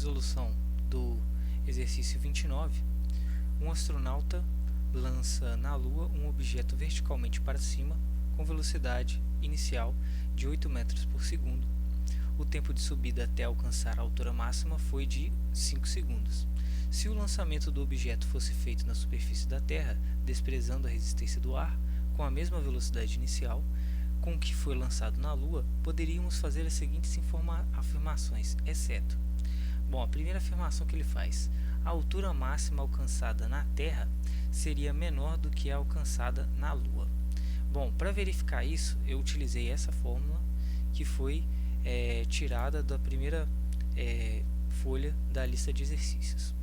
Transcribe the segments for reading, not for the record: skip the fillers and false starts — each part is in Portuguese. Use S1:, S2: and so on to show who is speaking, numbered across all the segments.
S1: resolução do exercício 29, um astronauta lança na Lua um objeto verticalmente para cima com velocidade inicial de 8 metros por segundo. O tempo de subida até alcançar a altura máxima foi de 5 segundos. Se o lançamento do objeto fosse feito na superfície da Terra, desprezando a resistência do ar, com a mesma velocidade inicial com que foi lançado na Lua, poderíamos fazer as seguintes afirmações, exceto. Bom, a primeira afirmação que ele faz: a altura máxima alcançada na Terra seria menor do que a alcançada na Lua. Bom, para verificar isso, eu utilizei essa fórmula que foi tirada da primeira folha da lista de exercícios.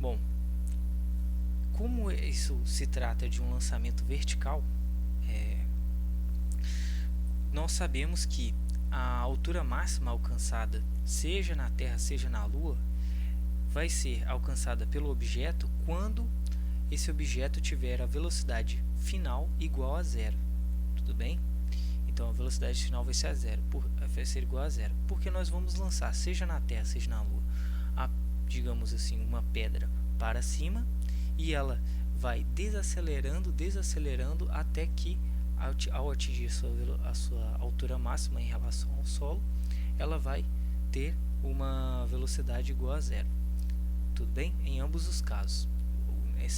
S1: Bom, como isso se trata de um lançamento vertical, nós sabemos que a altura máxima alcançada, seja na Terra, seja na Lua, vai ser alcançada pelo objeto quando esse objeto tiver a velocidade final igual a zero. Tudo bem? Então a velocidade final vai ser igual a zero, porque nós vamos lançar, seja na Terra, seja na Lua, digamos assim, uma pedra para cima, e ela vai desacelerando até que, ao atingir a sua altura máxima em relação ao solo, ela vai ter uma velocidade igual a zero. Tudo bem? Em ambos os casos.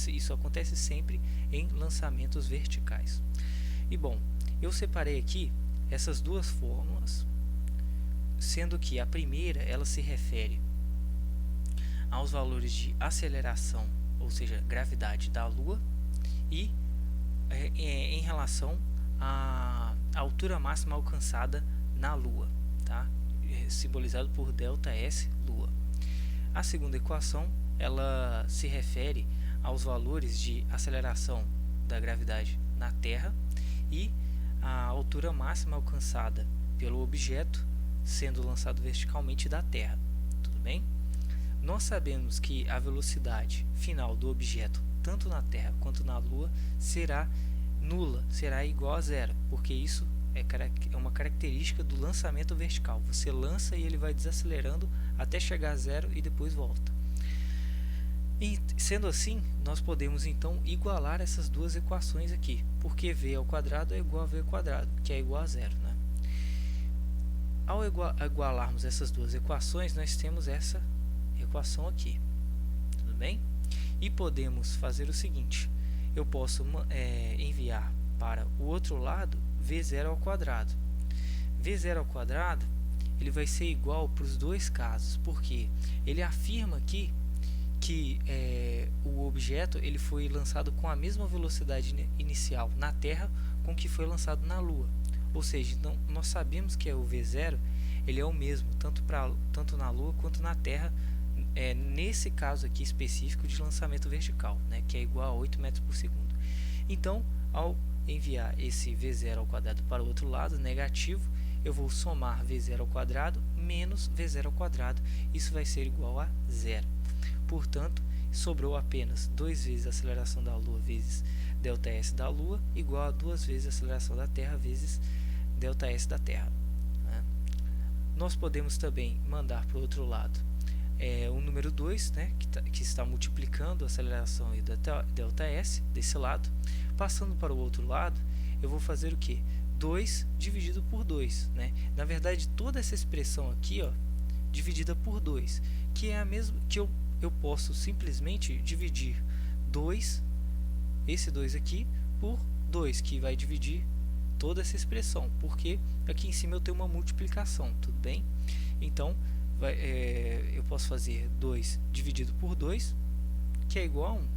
S1: Isso acontece sempre em lançamentos verticais. E bom, eu separei aqui essas duas fórmulas, sendo que a primeira ela se refere aos valores de aceleração, ou seja, gravidade da Lua, e em relação à altura máxima alcançada na Lua, tá? Simbolizado por ΔS Lua. A segunda equação ela se refere aos valores de aceleração da gravidade na Terra e a altura máxima alcançada pelo objeto sendo lançado verticalmente da Terra. Tudo bem? Nós sabemos que a velocidade final do objeto, tanto na Terra quanto na Lua, será nula, será igual a zero, porque isso é uma característica do lançamento vertical. Você lança e ele vai desacelerando até chegar a zero e depois volta. E, sendo assim, nós podemos então igualar essas duas equações aqui, porque v ao quadrado é igual a v ao quadrado, que é igual a zero, né? Ao igualarmos essas duas equações, nós temos essa equação aqui, tudo bem? E podemos fazer o seguinte: eu posso enviar para o outro lado v0 ao quadrado. V0 ao quadrado ele vai ser igual para os dois casos, porque ele afirma aqui que o objeto ele foi lançado com a mesma velocidade inicial na Terra com que foi lançado na Lua. Ou seja, então, nós sabemos que o V0 ele é o mesmo tanto na Lua quanto na Terra, nesse caso aqui específico de lançamento vertical, né, que é igual a 8 metros por segundo. Então, ao enviar esse V0 ao quadrado para o outro lado, negativo, eu vou somar V0 ao quadrado menos V0 ao quadrado. Isso vai ser igual a zero. Portanto, sobrou apenas 2 vezes a aceleração da Lua vezes ΔS da Lua, igual a 2 vezes a aceleração da Terra vezes ΔS da Terra, né? Nós podemos também mandar para o outro lado o número 2, né, que está multiplicando a aceleração e o ΔS desse lado. Passando para o outro lado, eu vou fazer o que? 2 dividido por 2, né? Na verdade, toda essa expressão aqui, ó, dividida por 2, que é a mesma que eu posso simplesmente dividir esse 2 aqui por 2, que vai dividir toda essa expressão, porque aqui em cima eu tenho uma multiplicação, tudo bem? Então, eu posso fazer 2 dividido por 2, que é igual a 1.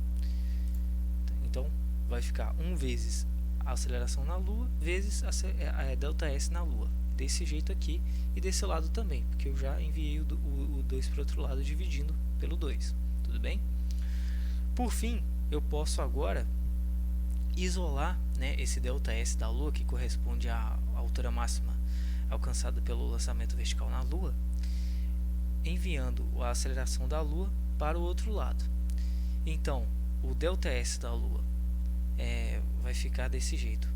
S1: Então, vai ficar 1 vezes a aceleração na Lua vezes a ΔS na Lua. Desse jeito aqui e desse lado também, porque eu já enviei o 2 para o outro lado dividindo pelo 2. Tudo bem? Por fim, eu posso agora isolar, né, esse ΔS da Lua, que corresponde à altura máxima alcançada pelo lançamento vertical na Lua, enviando a aceleração da Lua para o outro lado. Então, o ΔS da Lua vai ficar desse jeito,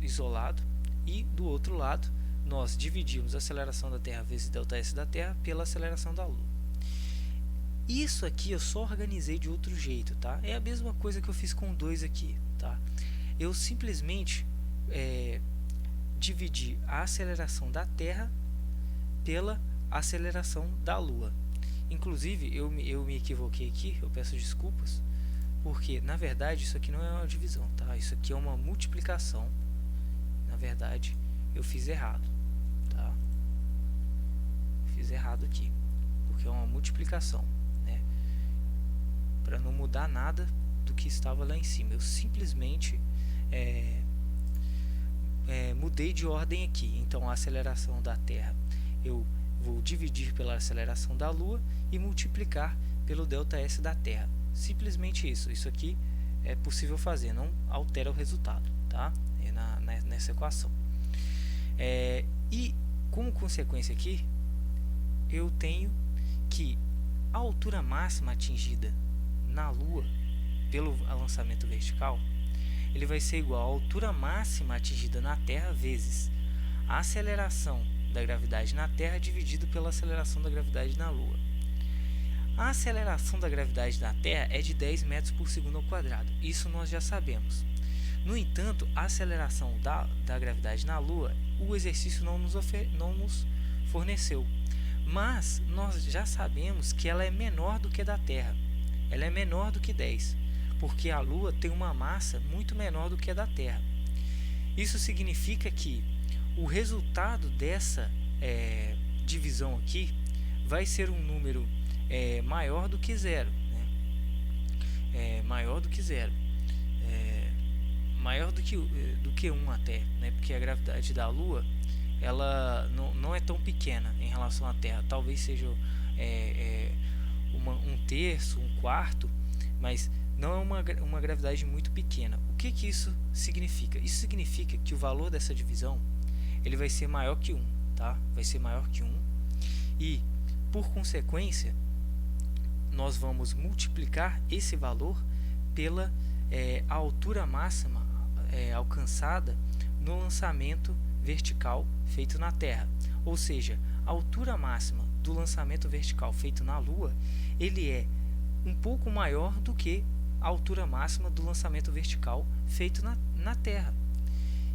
S1: isolado, e do outro lado nós dividimos a aceleração da Terra vezes ΔS da Terra pela aceleração da Lua. Isso aqui eu só organizei de outro jeito, tá? É a mesma coisa que eu fiz com 2 aqui, tá? Eu simplesmente dividi a aceleração da Terra pela aceleração da Lua. Inclusive, eu me equivoquei aqui, eu peço desculpas, porque na verdade isso aqui não é uma divisão, tá? Isso aqui é uma multiplicação. Na verdade, eu fiz errado, tá? Fiz errado aqui, porque é uma multiplicação, né? Para não mudar nada do que estava lá em cima, eu simplesmente mudei de ordem aqui. Então, a aceleração da Terra eu vou dividir pela aceleração da Lua e multiplicar pelo ΔS da Terra. Simplesmente isso. Isso aqui é possível fazer, não altera o resultado, tá? Nessa equação. E como consequência aqui, eu tenho que a altura máxima atingida na Lua pelo lançamento vertical, ele vai ser igual à altura máxima atingida na Terra vezes a aceleração da gravidade na Terra dividido pela aceleração da gravidade na Lua. A aceleração da gravidade na Terra é de 10 metros por segundo ao quadrado. Isso nós já sabemos. No entanto, a aceleração da gravidade na Lua, o exercício não nos forneceu. Mas nós já sabemos que ela é menor do que a da Terra. Ela é menor do que 10, porque a Lua tem uma massa muito menor do que a da Terra. Isso significa que o resultado dessa divisão aqui vai ser um número maior do que zero, né? Maior do que zero, maior do que 1 até, né? Porque a gravidade da Lua ela não é tão pequena em relação à Terra. Talvez seja um terço, um quarto, mas não é uma gravidade muito pequena. O que isso significa? Isso significa que o valor dessa divisão ele vai ser maior que 1, tá? Vai ser maior que 1 e, por consequência, nós vamos multiplicar esse valor pela a altura máxima alcançada no lançamento vertical feito na Terra. Ou seja, a altura máxima do lançamento vertical feito na Lua, ele é um pouco maior do que a altura máxima do lançamento vertical feito na Terra.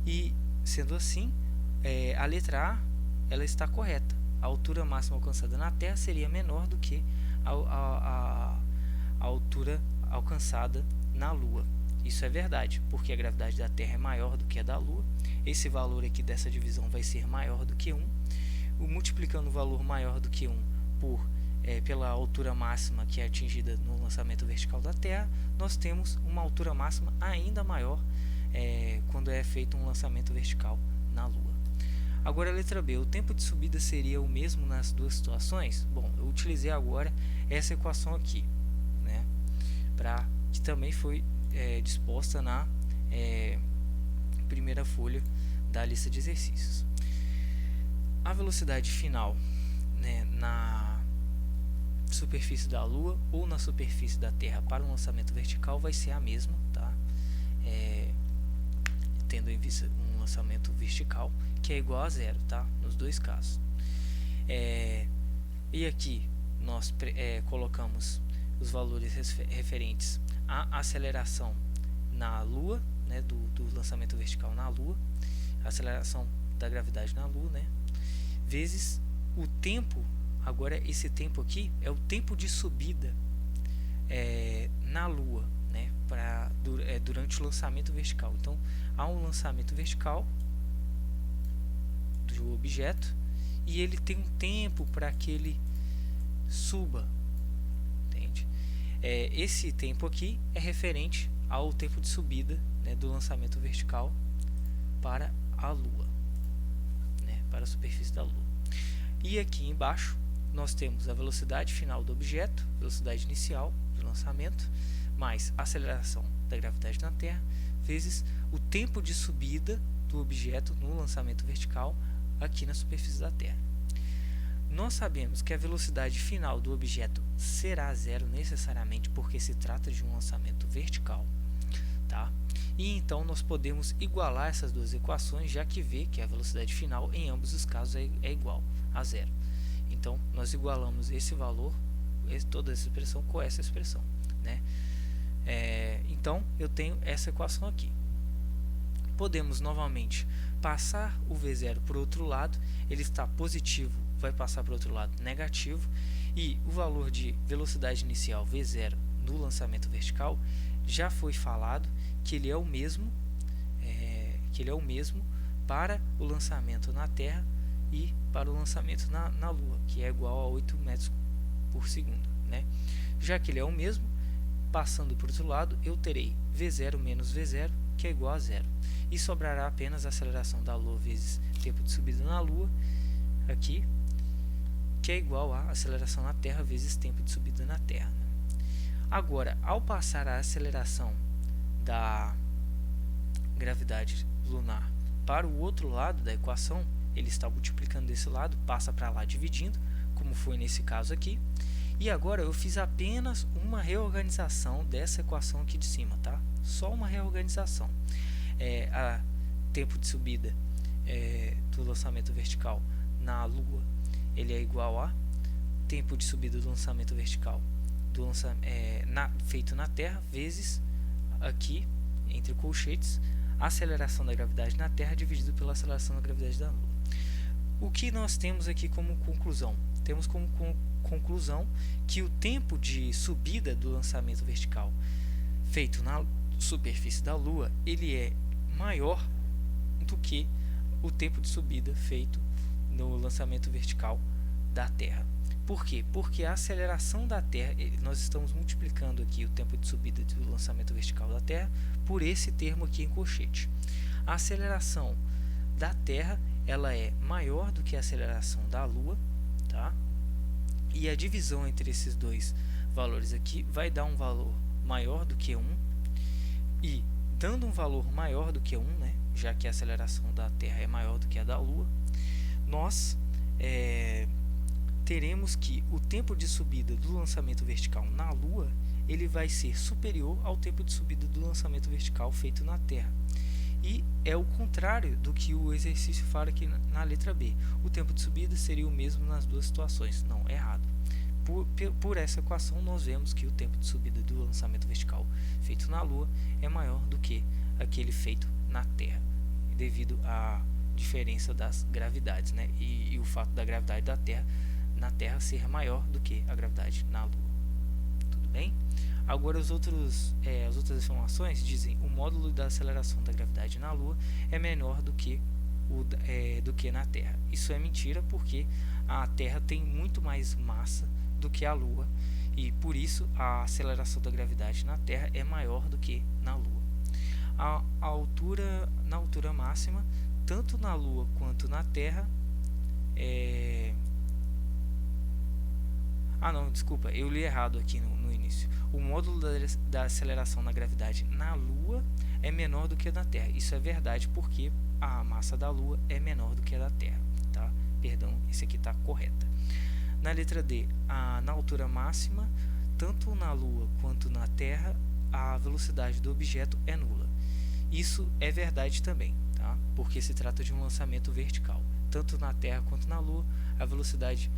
S1: E, sendo assim, a letra A ela está correta. A altura máxima alcançada na Terra seria menor do que a altura alcançada na Lua. Isso é verdade, porque a gravidade da Terra é maior do que a da Lua. Esse valor aqui dessa divisão vai ser maior do que 1. Multiplicando o valor maior do que 1 pela altura máxima que é atingida no lançamento vertical da Terra, nós temos uma altura máxima ainda maior quando é feito um lançamento vertical na Lua. Agora a letra B, o tempo de subida seria o mesmo nas duas situações? Bom, eu utilizei agora essa equação aqui, né, que também foi disposta na primeira folha da lista de exercícios. A velocidade final, né, na superfície da Lua ou na superfície da Terra para um lançamento vertical vai ser a mesma, tá? Tendo em vista um lançamento vertical que é igual a zero, tá? Nos dois casos. E aqui nós colocamos os valores referentes à aceleração na Lua, né, do lançamento vertical na Lua, a aceleração da gravidade na Lua, né, vezes o tempo. Agora esse tempo aqui é o tempo de subida na Lua, né, durante o lançamento vertical. Então há um lançamento vertical do objeto e ele tem um tempo para que ele suba, entende? Esse tempo aqui é referente ao tempo de subida, né, do lançamento vertical para a Lua, né, para a superfície da Lua. E aqui embaixo nós temos a velocidade final do objeto, velocidade inicial do lançamento, mais a aceleração da gravidade na Terra, vezes o tempo de subida do objeto no lançamento vertical aqui na superfície da Terra. Nós sabemos que a velocidade final do objeto será zero necessariamente porque se trata de um lançamento vertical, tá? E então nós podemos igualar essas duas equações, já que vê que a velocidade final em ambos os casos é igual a zero. Então nós igualamos esse valor, toda essa expressão com essa expressão, né? Então eu tenho essa equação aqui. Podemos novamente passar o V0 para o outro lado, ele está positivo, vai passar para o outro lado negativo, e o valor de velocidade inicial V0 no lançamento vertical já foi falado que ele é o mesmo, para o lançamento na Terra e para o lançamento na Lua, que é igual a 8 metros por segundo, né? Já que ele é o mesmo, passando para o outro lado, eu terei V0 menos V0, que é igual a zero. E sobrará apenas a aceleração da Lua vezes tempo de subida na Lua, aqui, que é igual a aceleração na Terra vezes tempo de subida na Terra. Agora, ao passar a aceleração da gravidade lunar para o outro lado da equação, ele está multiplicando desse lado, passa para lá dividindo, como foi nesse caso aqui. E agora eu fiz apenas uma reorganização dessa equação aqui de cima, tá? Só uma reorganização. A tempo de subida do lançamento vertical na Lua, ele é igual a tempo de subida do lançamento vertical feito na Terra, vezes, aqui, entre colchetes, a aceleração da gravidade na Terra dividido pela aceleração da gravidade da Lua. O que nós temos aqui como conclusão? Temos como conclusão que o tempo de subida do lançamento vertical feito na superfície da Lua, ele é maior do que o tempo de subida feito no lançamento vertical da Terra. Por quê? Porque a aceleração da Terra, nós estamos multiplicando aqui o tempo de subida do lançamento vertical da Terra por esse termo aqui em colchete. A aceleração da Terra, ela é maior do que a aceleração da Lua, tá? E a divisão entre esses dois valores aqui vai dar um valor maior do que 1, e dando um valor maior do que 1, né, já que a aceleração da Terra é maior do que a da Lua, nós teremos que o tempo de subida do lançamento vertical na Lua, ele vai ser superior ao tempo de subida do lançamento vertical feito na Terra. E é o contrário do que o exercício fala aqui na letra B. O tempo de subida seria o mesmo nas duas situações. Não, errado. Por essa equação, nós vemos que o tempo de subida do lançamento vertical feito na Lua é maior do que aquele feito na Terra, devido à diferença das gravidades, né? E o fato da gravidade da Terra na Terra ser maior do que a gravidade na Lua. Tudo bem? Agora as outras informações dizem o módulo da aceleração da gravidade na Lua é menor do que na Terra. Isso é mentira, porque a Terra tem muito mais massa do que a Lua, e por isso a aceleração da gravidade na Terra é maior do que na Lua. Na altura máxima, tanto na Lua quanto na Terra, não, desculpa, eu li errado aqui no início. O módulo da aceleração na gravidade na Lua é menor do que na Terra. Isso é verdade, porque a massa da Lua é menor do que a da Terra, tá? Perdão, esse aqui está correta. Na letra D, na altura máxima, tanto na Lua quanto na Terra, a velocidade do objeto é nula. Isso é verdade também, tá? Porque se trata de um lançamento vertical. Tanto na Terra quanto na Lua, a velocidade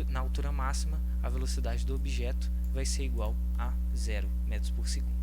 S1: na altura máxima, a velocidade do objeto vai ser igual a 0 metros por segundo.